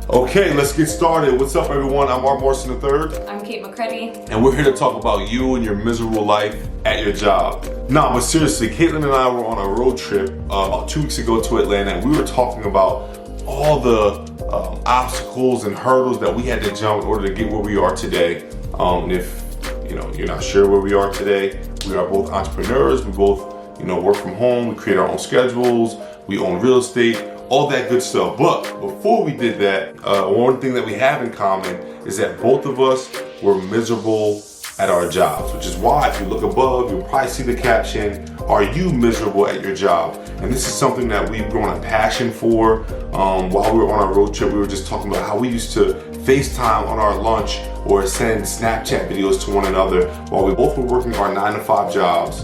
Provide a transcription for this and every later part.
Okay, let's get started. What's up, everyone? I'm Morrison III. I'm Cait McCready. And we're here to talk about you and your miserable life at your job. Nah, but seriously, Caitlin and I were on a road trip about 2 weeks ago to Atlanta, and we were talking about all the obstacles and hurdles that we had to jump in order to get where we are today. And if you're not sure where we are today, we are both entrepreneurs. We both work from home. We create our own schedules. We own real estate. All that good stuff. But before we did that, one thing that we have in common is that both of us were miserable at our jobs, which is why if you look above, you'll probably see the caption, "Are you miserable at your job?" And this is something that we've grown a passion for. While we were on our road trip, we were just talking about how we used to FaceTime on our lunch or send Snapchat videos to one another while we both were working our 9-to-5 jobs.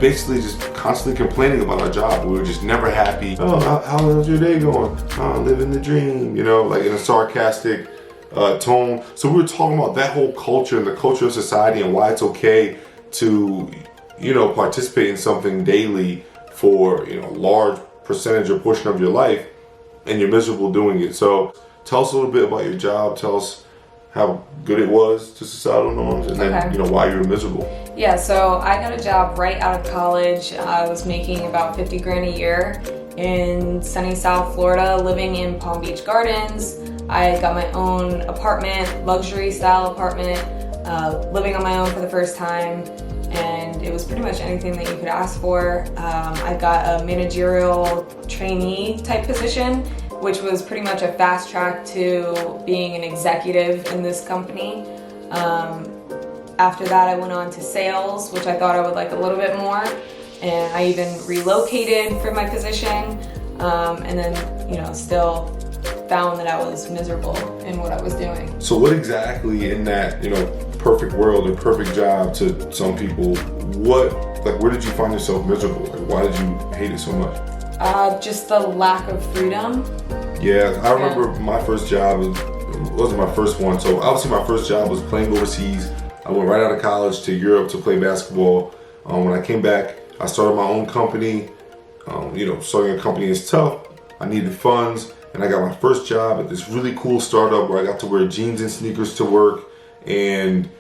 Basically just constantly complaining about our job. We were just never happy. Oh, how's your day going? Oh, living the dream, like in a sarcastic tone. So we were talking about that whole culture and the culture of society and why it's okay to, participate in something daily for, large percentage or portion of your life, and you're miserable doing it. So tell us a little bit about your job. Tell us how good it was to societal norms, and then, why you were miserable. Yeah, so I got a job right out of college. I was making about 50 grand a year in sunny South Florida, living in Palm Beach Gardens. I got my own apartment, luxury style apartment, living on my own for the first time, and it was pretty much anything that you could ask for. I got a managerial trainee type position, which was pretty much a fast track to being an executive in this company. After that, I went on to sales, which I thought I would like a little bit more, and I even relocated for my position, and then, still found that I was miserable in what I was doing. So what exactly in that, perfect world or perfect job to some people, where did you find yourself miserable? Why did you hate it so much? Just the lack of freedom. Yeah, I remember my first job, it wasn't my first one, so obviously my first job was playing overseas. I went right out of college to Europe to play basketball. When I came back, I started my own company. Starting a company is tough. I needed funds, and I got my first job at this really cool startup where I got to wear jeans and sneakers to work, and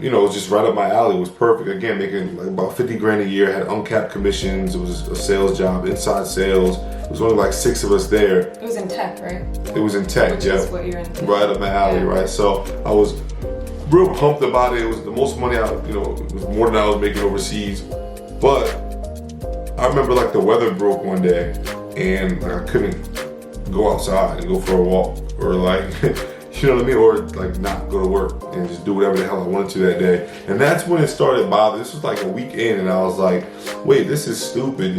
it was just right up my alley. It was perfect. Again, making about 50 grand a year, had uncapped commissions. It was a sales job, inside sales. It was only like 6 of us there. It was in tech, right? It was in tech, Which is what you're into. Right up my alley, right? So I was real pumped about it. It was the most money it was more than I was making overseas. But I remember the weather broke one day, and I couldn't go outside and go for a walk, or you know what I mean? Or not go to work and just do whatever the hell I wanted to that day. And that's when it started bothering. This was a week in, and I was like, wait, this is stupid,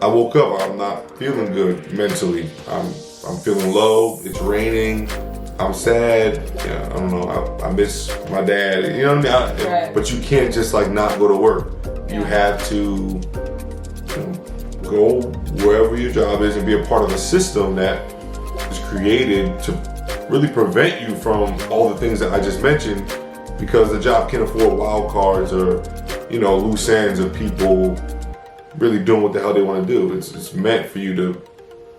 I woke up, I'm not feeling good mentally. I'm feeling low, it's raining, I'm sad, I don't know, I miss my dad, you know what I mean? Right. But you can't just not go to work. You have to go wherever your job is and be a part of a system that is created to really prevent you from all the things that I just mentioned, because the job can't afford wild cards or loose ends of people really doing what the hell they want to do. It's meant for you to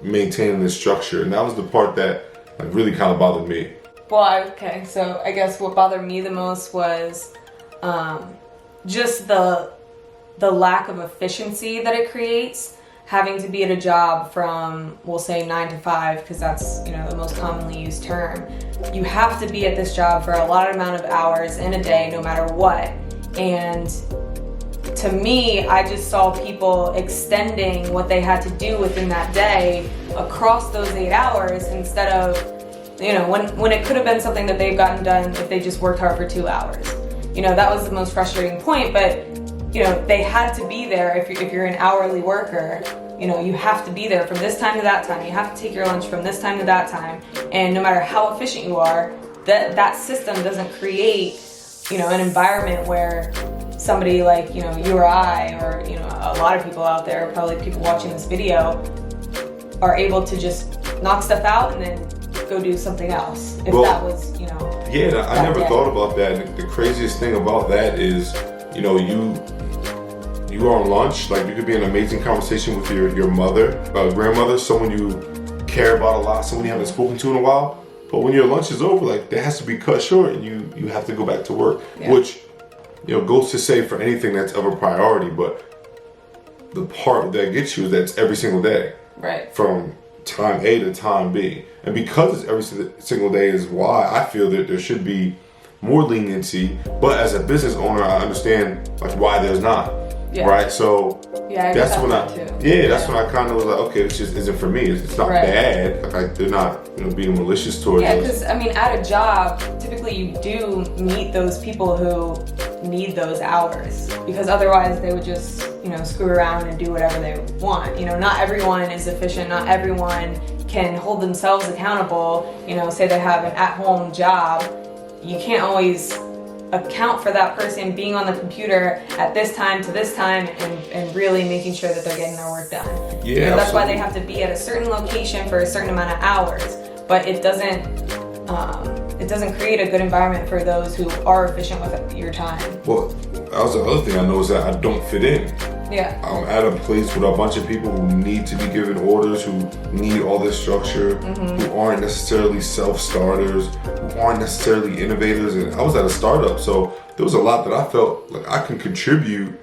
maintain this structure, and that was the part that really kind of bothered me. Well, okay, so I guess what bothered me the most was just the lack of efficiency that it creates, having to be at a job from, we'll say 9 to 5, because that's the most commonly used term. You have to be at this job for a lot amount of hours in a day, no matter what. And to me, I just saw people extending what they had to do within that day across those 8 hours, instead of, when it could have been something that they've gotten done if they just worked hard for 2 hours. That was the most frustrating point, but they had to be there. If you're an hourly worker, you have to be there from this time to that time. You have to take your lunch from this time to that time. And no matter how efficient you are, that system doesn't create, an environment where somebody like, you or I, or, a lot of people out there, probably people watching this video, are able to just knock stuff out and then go do something else. If that was, Yeah, I never thought about that. The craziest thing about that is, you are on lunch, you could be in an amazing conversation with your mother, grandmother, someone you care about a lot, someone you haven't spoken to in a while. But when your lunch is over, like that has to be cut short, and you have to go back to work, which goes to say for anything that's of a priority. But the part that gets you is that it's every single day, right? From time A to time B, and because it's every single day is why I feel that there should be more leniency. But as a business owner, I understand like why there's not, right? So that's when that's when I kind of was like, okay, this just isn't for me. It's not bad. Like they're not being malicious towards us. Yeah, because I mean, at a job, typically you do meet those people who need those hours, because otherwise they would just screw around and do whatever they want. Not everyone is efficient. Not everyone can hold themselves accountable. Say they have an at-home job, you can't always account for that person being on the computer at this time to this time and really making sure that they're getting their work done. Yeah, that's why they have to be at a certain location for a certain amount of hours. But it doesn't create a good environment for those who are efficient with your time. Well, that was the other thing I noticed, that I don't fit in. Yeah. I'm at a place with a bunch of people who need to be given orders, who need all this structure, who aren't necessarily self-starters, who aren't necessarily innovators. And I was at a startup, so there was a lot that I felt like I can contribute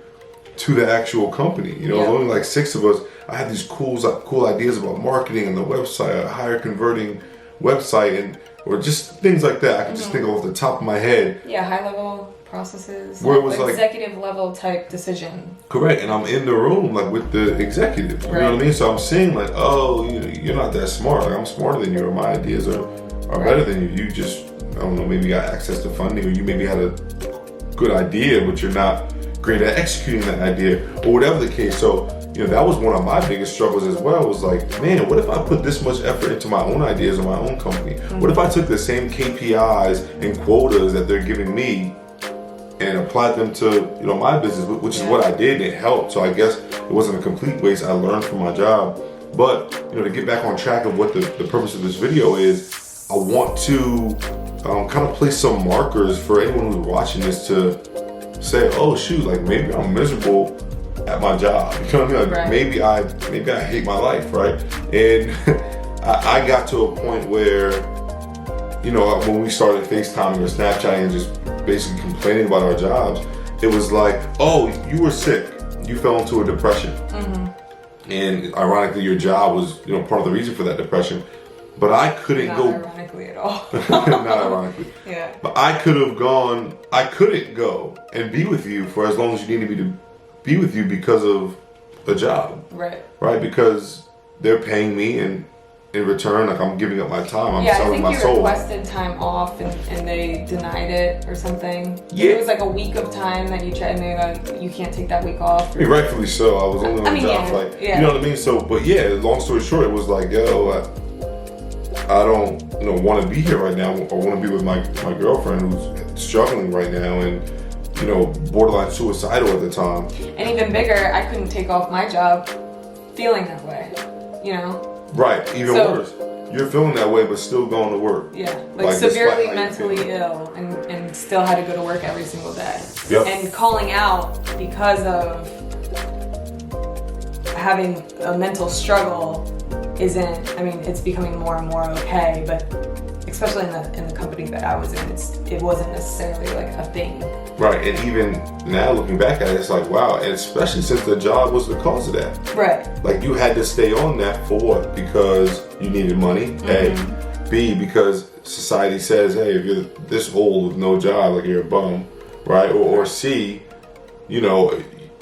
to the actual company. There was only like 6 of us. I had these cool ideas about marketing and the website, a higher converting website, or just things like that. I can just think off the top of my head. Yeah, high level processes, where it was executive level type decision. Correct, and I'm in the room like with the executive. You know what I mean? So I'm seeing like, oh, you're not that smart. Like I'm smarter than you, or my ideas are better than you. You just, I don't know, maybe got access to funding, or you maybe had a good idea, but you're not great at executing that idea, or whatever the case. So that was one of my biggest struggles as well. Was like, man, what if I put this much effort into my own ideas or my own company? What if I took the same KPIs and quotas that they're giving me and applied them to my business, which is what I did, and it helped. So I guess it wasn't a complete waste. I learned from my job. But to get back on track of what the purpose of this video is, I want to kind of place some markers for anyone who's watching this to say, oh shoot, like maybe I'm miserable at my job. You know what I mean? Like maybe I hate my life, right? And I got to a point where, when we started FaceTiming or Snapchatting and just basically complaining about our jobs, it was like, oh, you were sick, you fell into a depression, and ironically your job was part of the reason for that depression. But I couldn't Not go ironically at all. not ironically. Yeah. But I couldn't go and be with you for as long as you needed me to be with you because of a job. Right, because they're paying me, and in return, like I'm giving up my time. I'm selling my soul. I think you requested time off and they denied it or something. Yeah. It was like a week of time that you tried, and they were like, you can't take that week off. I mean, rightfully so. I was only on the job for like, you know what I mean? So, but yeah, long story short, it was like, yo, I don't want to be here right now. I want to be with my girlfriend who's struggling right now and borderline suicidal at the time. And even bigger, I couldn't take off my job feeling that way, Right, even worse. You're feeling that way, but still going to work. Yeah, like severely mentally ill and still had to go to work every single day. Yep. And calling out because of having a mental struggle it's becoming more and more okay, but especially in the company that I was in, it wasn't necessarily like a thing. Right, and even now looking back at it, it's like, wow, and especially since the job was the cause of that. Right. Like you had to stay on that for what? Because you needed money, A. B, because society says, hey, if you're this old with no job, like you're a bum, right? Or C,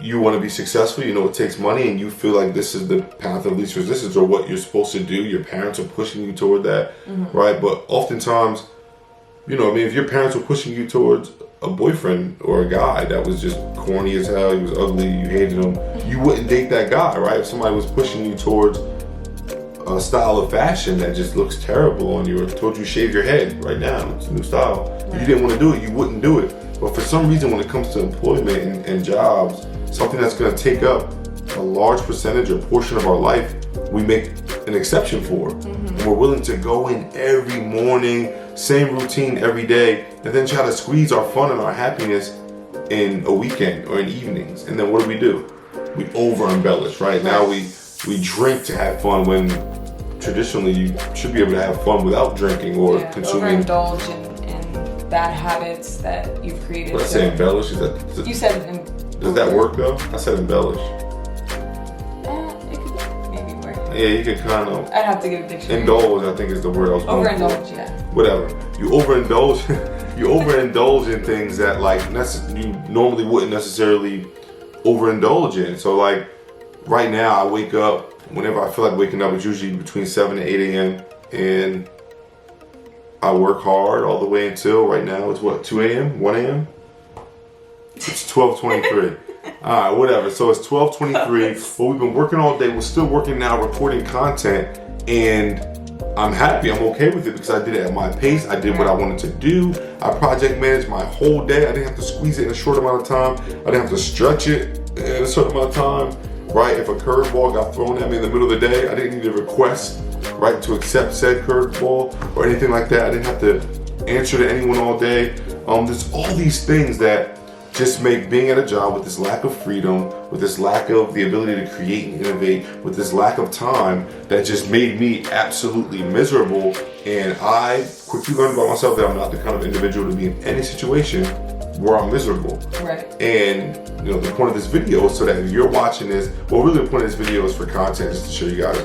you want to be successful, it takes money, and you feel like this is the path of least resistance, or what you're supposed to do. Your parents are pushing you toward that, right? But oftentimes, if your parents were pushing you towards a boyfriend or a guy that was just corny as hell, he was ugly, you hated him, you wouldn't date that guy, right? If somebody was pushing you towards a style of fashion that just looks terrible on you, or told you shave your head right now, it's a new style, you didn't want to do it, you wouldn't do it. But for some reason, when it comes to employment and jobs, something that's going to take up a large percentage or portion of our life, we make an exception for. And we're willing to go in every morning, same routine every day, and then try to squeeze our fun and our happiness in a weekend or in evenings. And then what do? We over embellish, right? Now we drink to have fun when traditionally you should be able to have fun without drinking or consuming. Overindulge in bad habits that you've created. What I say, embellish? You said. Does that work though? I said embellish. It could maybe work. Yeah, you could kind of. I'd have to get a dictionary. Indulge, I think, is the word I was going for. Overindulge, yeah. Whatever. You overindulge. You overindulge in things that like you normally wouldn't necessarily overindulge in. So like right now, I wake up whenever I feel like waking up. It's usually between 7 and 8 a.m. and I work hard all the way until right now. It's what, 2 a.m., 1 a.m. It's 12:23. All right, whatever. So it's 12:23. Well, we've been working all day. We're still working now, recording content, and I'm happy. I'm okay with it because I did it at my pace. I did what I wanted to do. I project managed my whole day. I didn't have to squeeze it in a short amount of time. I didn't have to stretch it in a certain amount of time. Right? If a curveball got thrown at me in the middle of the day, I didn't need a request, right, to accept said curveball or anything like that. I didn't have to answer to anyone all day. There's all these things that just make being at a job with this lack of freedom, with this lack of the ability to create and innovate, with this lack of time, that just made me absolutely miserable. And I quickly learned about myself that I'm not the kind of individual to be in any situation where I'm miserable. Right. And you know, the point of this video is so that if you're watching this, well, really the point of this video is for content, just to show you guys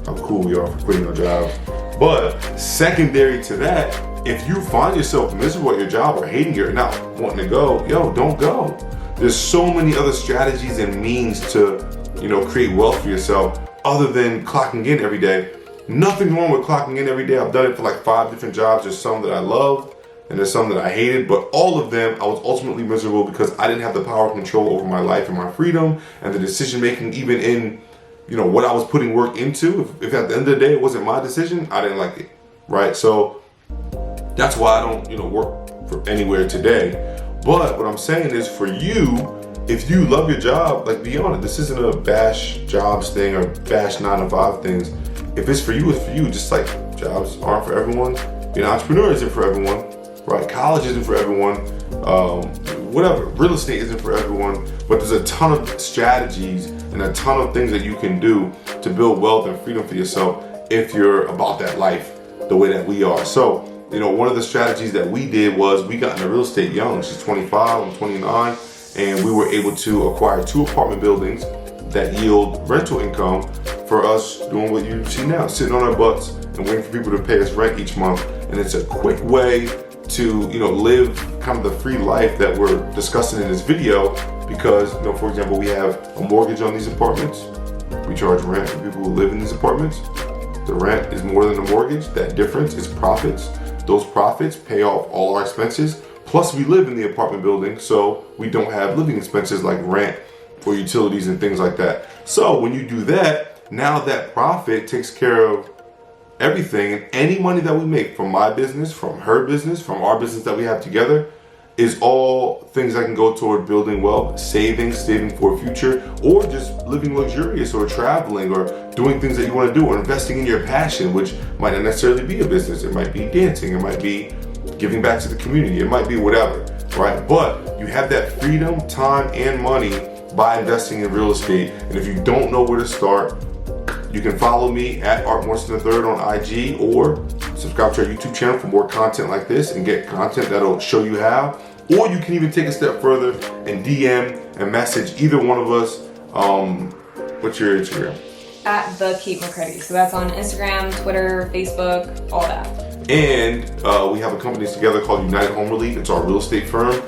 how cool we are for quitting our jobs. But secondary to that, if you find yourself miserable at your job or hating it or not wanting to go, don't go. There's so many other strategies and means to, you know, create wealth for yourself other than clocking in every day. Nothing wrong with clocking in every day. I've done it for like 5 different jobs. There's some that I loved and there's some that I hated, but all of them I was ultimately miserable because I didn't have the power and control over my life and my freedom and the decision making, even in, you know, what I was putting work into. If at the end of the day it wasn't my decision, I didn't like it, right? So that's why I don't, you know, work for anywhere today. But what I'm saying is, for you, if you love your job, like, be honest, this isn't a bash jobs thing or bash 9-to-5 things. If it's for you, it's for you. Just like jobs aren't for everyone, being an entrepreneur isn't for everyone, right? College isn't for everyone, whatever, real estate isn't for everyone. But there's a ton of strategies and a ton of things that you can do to build wealth and freedom for yourself if you're about that life the way that we are. So, you know, one of the strategies that we did was we got into real estate young. She's 25, I'm 29, and we were able to acquire 2 apartment buildings that yield rental income for us doing what you see now, sitting on our butts and waiting for people to pay us rent each month. And it's a quick way to, you know, live kind of the free life that we're discussing in this video because, you know, for example, we have a mortgage on these apartments. We charge rent for people who live in these apartments. The rent is more than the mortgage. That difference is profits. Those profits pay off all our expenses. Plus, we live in the apartment building, so we don't have living expenses like rent or utilities and things like that. So when you do that, now that profit takes care of everything, and any money that we make from my business, from her business, from our business that we have together, is all things that can go toward building wealth, saving for a future, or just living luxurious or traveling or doing things that you want to do or investing in your passion, which might not necessarily be a business. It might be dancing. It might be giving back to the community. It might be whatever, right? But you have that freedom, time, and money by investing in real estate. And if you don't know where to start, you can follow me at Morrison III on IG or subscribe to our YouTube channel for more content like this and get content that'll show you how. Or you can even take a step further and DM and message either one of us. What's your Instagram? At the Cait McCready. So that's on Instagram, Twitter, Facebook, all that. And we have a company together called United Home Relief. It's our real estate firm.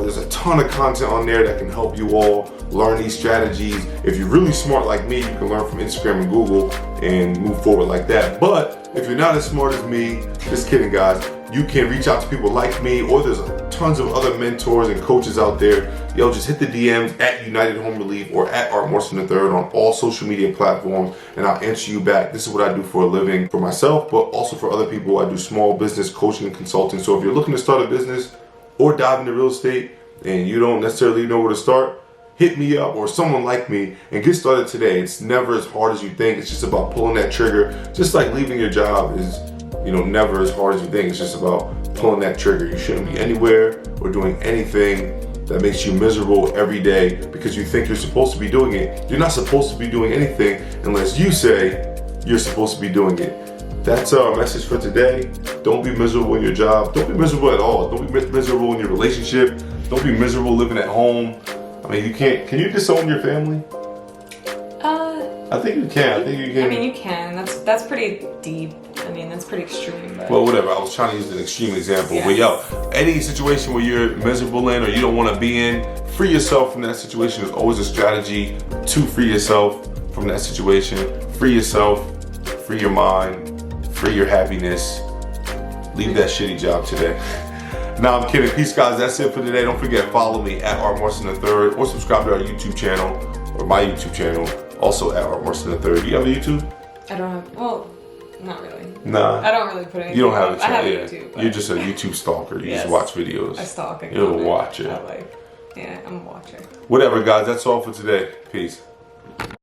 There's a ton of content on there that can help you all learn these strategies. If you're really smart like me, you can learn from Instagram and Google and move forward like that. But if you're not as smart as me, just kidding, guys, you can reach out to people like me, or there's tons of other mentors and coaches out there. Yo, just hit the DMs at United Home Relief or at Morrison III on all social media platforms, and I'll answer you back. This is what I do for a living for myself, but also for other people. I do small business coaching and consulting. So if you're looking to start a business or dive into real estate and you don't necessarily know where to start, hit me up or someone like me and get started today. It's never as hard as you think. It's just about pulling that trigger. Just like leaving your job is, you know, never as hard as you think. It's just about pulling that trigger. You shouldn't be anywhere or doing anything that makes you miserable every day because you think you're supposed to be doing it. You're not supposed to be doing anything unless you say you're supposed to be doing it. That's our message for today. Don't be miserable in your job. Don't be miserable at all. Don't be miserable in your relationship. Don't be miserable living at home. I mean, can you disown your family? I think you can. I think you can. I mean, you can. That's pretty deep. I mean, that's pretty extreme. But well, whatever. I was trying to use an extreme example. Yeah. But yo, any situation where you're miserable in or you don't want to be in, free yourself from that situation. There's always a strategy to free yourself from that situation. Free yourself. Free your mind. Free your happiness. Leave that shitty job today. No, I'm kidding. Peace, guys. That's it for today. Don't forget, follow me at Morrison III or subscribe to our YouTube channel or my YouTube channel. Also at Morrison III. Do you have a YouTube? I don't have. Well, not really. Nah. I don't really put anything. You don't have a I have channel. a Yeah. YouTube. But You're just a YouTube stalker. You Yes. just watch videos. I stalk. You're a watcher. Yeah, I'm a watcher. Whatever, guys. That's all for today. Peace.